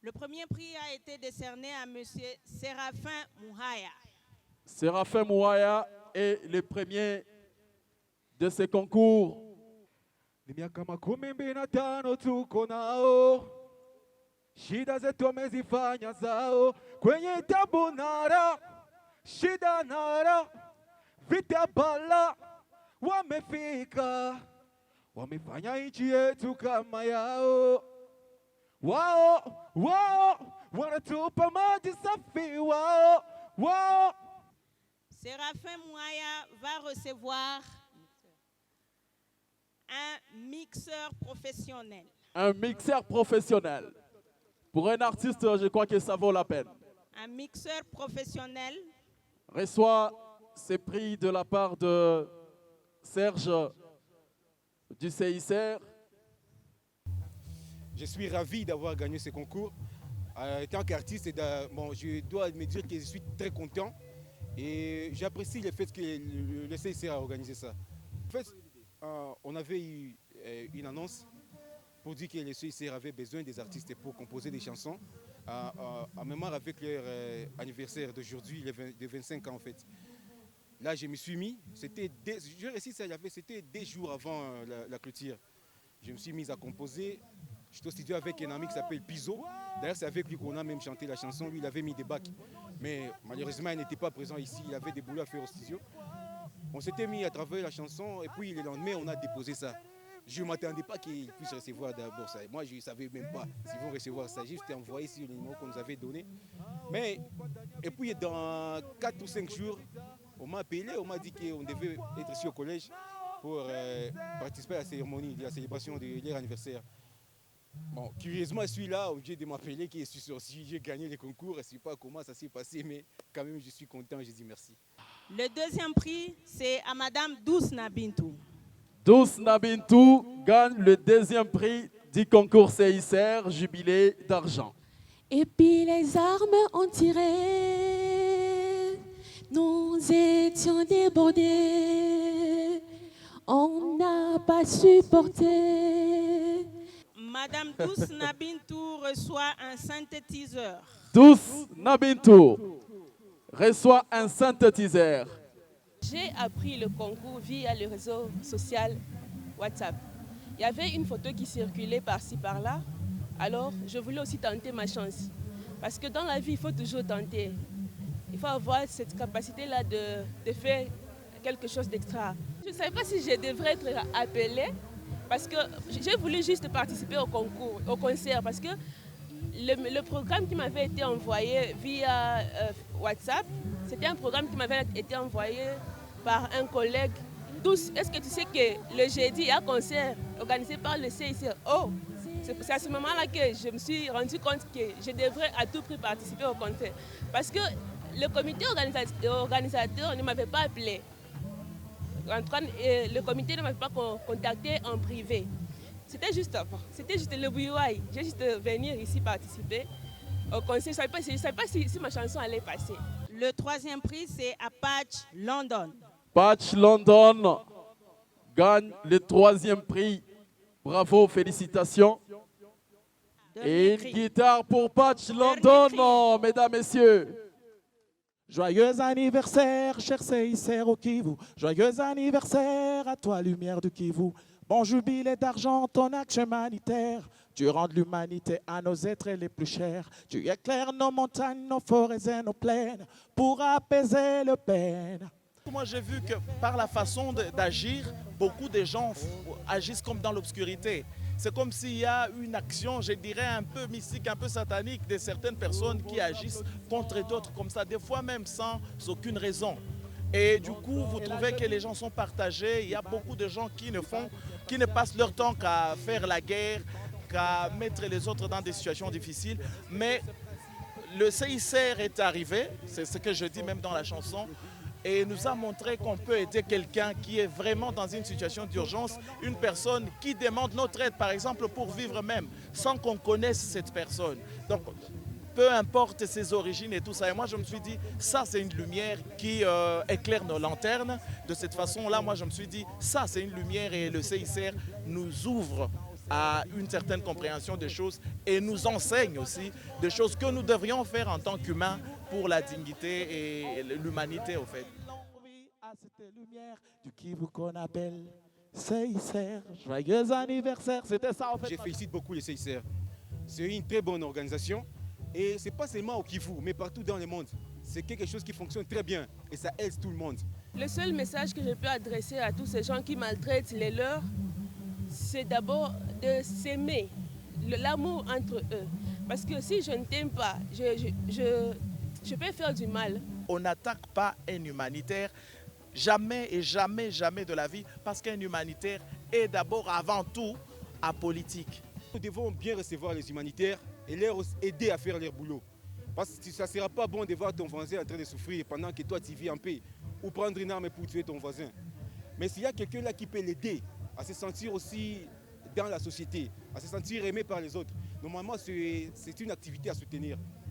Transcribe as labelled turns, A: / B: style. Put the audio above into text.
A: Le premier prix a été décerné à M. Séraphin Mouhaya.
B: Séraphin Mouhaya est le premier de ce concours.
C: Ni miaka 25 tuko nao, shida zetu wamezifanya zao, kwenye tabu nara, shida nara, vita bala, wamefika, wamefanya nchi yetu kama yao. Wao wanatupa maji safi, wao.
A: Séraphin Mouhaya va recevoir un mixeur professionnel.
B: Un mixeur professionnel. Pour un artiste, je crois que ça vaut la peine.
A: Un mixeur professionnel
B: Reçoit ce prix de la part de Serge du CICR.
D: Je suis ravi d'avoir gagné ce concours. En tant qu'artiste, je dois me dire que je suis très content et j'apprécie le fait que le CICR a organisé ça. En fait, on avait eu une annonce pour dire que le CICR avait besoin des artistes pour composer des chansons en mémoire avec leur anniversaire d'aujourd'hui, de 25 ans en fait. Là, je me suis mis, c'était des jours avant la clôture. Je me suis mis à composer. J'étais au studio avec un ami qui s'appelle Piso. D'ailleurs, c'est avec lui qu'on a même chanté la chanson. Lui, il avait mis des bacs. Mais malheureusement, il n'était pas présent ici. Il avait des boulots à faire au studio. On s'était mis à travailler la chanson et puis le lendemain, on a déposé ça. Je ne m'attendais pas qu'ils puissent recevoir d'abord ça. Moi, je ne savais même pas s'ils vont recevoir ça. Juste envoyé sur le numéro qu'on nous avait donné. Et puis, dans 4 ou 5 jours, on m'a appelé. On m'a dit qu'on devait être ici au collège pour participer à la cérémonie, de la célébration de leur anniversaire. Bon, curieusement, celui-là, au lieu de m'appeler, qui est sorti, j'ai gagné le concours. Je ne sais pas comment ça s'est passé, mais quand même, je suis content, je dis merci.
A: Le deuxième prix, c'est à Madame Douce Nabintou.
B: Douce Nabintou gagne le deuxième prix du concours CICR, jubilé d'argent.
E: Et puis les armes ont tiré, nous étions débordés, on n'a pas supporté.
A: Madame Douce Nabintou reçoit un synthétiseur.
B: Douce Nabintou reçoit un synthétiseur.
F: J'ai appris le concours via le réseau social WhatsApp. Il y avait une photo qui circulait par-ci, par-là. Alors, je voulais aussi tenter ma chance. Parce que dans la vie, il faut toujours tenter. Il faut avoir cette capacité-là de faire quelque chose d'extra. Je ne savais pas si je devrais être appelée. Parce que j'ai voulu juste participer au concours, au concert. Parce que le programme qui m'avait été envoyé via WhatsApp, c'était un programme qui m'avait été envoyé par un collègue. Douce, est-ce que tu sais que le jeudi, il y a un concert organisé par le CICR? Oh, c'est à ce moment-là que je me suis rendu compte que je devrais à tout prix participer au concert. Parce que le comité organisateur ne m'avait pas appelé. En tout cas, le comité ne m'avait pas contacté en privé. C'était juste le bouillouaille. J'ai juste venir ici participer au concert. Je ne savais pas si ma chanson allait passer.
A: Le troisième prix, c'est à Patch London.
B: Patch London gagne le troisième prix. Bravo, félicitations. Et une guitare pour Patch London, mesdames, messieurs.
G: Joyeux anniversaire, cher CICR au Kivu. Joyeux anniversaire à toi, lumière du Kivu. Bon jubilé d'argent, ton action humanitaire. Tu rends l'humanité à nos êtres les plus chers. Tu éclaires nos montagnes, nos forêts et nos plaines pour apaiser le peine. Moi, j'ai vu que par la façon d'agir, beaucoup de gens agissent comme dans l'obscurité. C'est comme s'il y a une action, je dirais, un peu mystique, un peu satanique de certaines personnes qui agissent contre d'autres comme ça, des fois même sans aucune raison. Et du coup, vous trouvez que les gens sont partagés. Il y a beaucoup de gens qui ne passent leur temps qu'à faire la guerre, qu'à mettre les autres dans des situations difficiles. Mais le CICR est arrivé, c'est ce que je dis même dans la chanson, et nous a montré qu'on peut aider quelqu'un qui est vraiment dans une situation d'urgence, une personne qui demande notre aide, par exemple, pour vivre même, sans qu'on connaisse cette personne. Donc, peu importe ses origines et tout ça. Et moi, je me suis dit, ça, c'est une lumière qui éclaire nos lanternes. De cette façon-là, moi, je me suis dit, ça, c'est une lumière et le CICR nous ouvre a une certaine compréhension des choses et nous enseigne aussi des choses que nous devrions faire en tant qu'humains pour la dignité et l'humanité au fait.
C: L'envie à cette lumière du Kivu qu'on appelle CICR. Joyeux anniversaire, c'était ça en fait.
D: Je félicite beaucoup les CICR. C'est une très bonne organisation et ce n'est pas seulement au Kivu, mais partout dans le monde. C'est quelque chose qui fonctionne très bien et ça aide tout le monde.
F: Le seul message que je peux adresser à tous ces gens qui maltraitent les leurs, c'est d'abord de s'aimer, l'amour entre eux. Parce que si je ne t'aime pas, je peux faire du mal.
G: On n'attaque pas un humanitaire, jamais et jamais, jamais de la vie, parce qu'un humanitaire est d'abord, avant tout, apolitique.
D: Nous devons bien recevoir les humanitaires et leur aider à faire leur boulot. Parce que ça ne sera pas bon de voir ton voisin en train de souffrir pendant que toi tu vis en paix ou prendre une arme pour tuer ton voisin. Mais s'il y a quelqu'un là qui peut l'aider à se sentir aussi dans la société, à se sentir aimé par les autres, normalement c'est une activité à soutenir.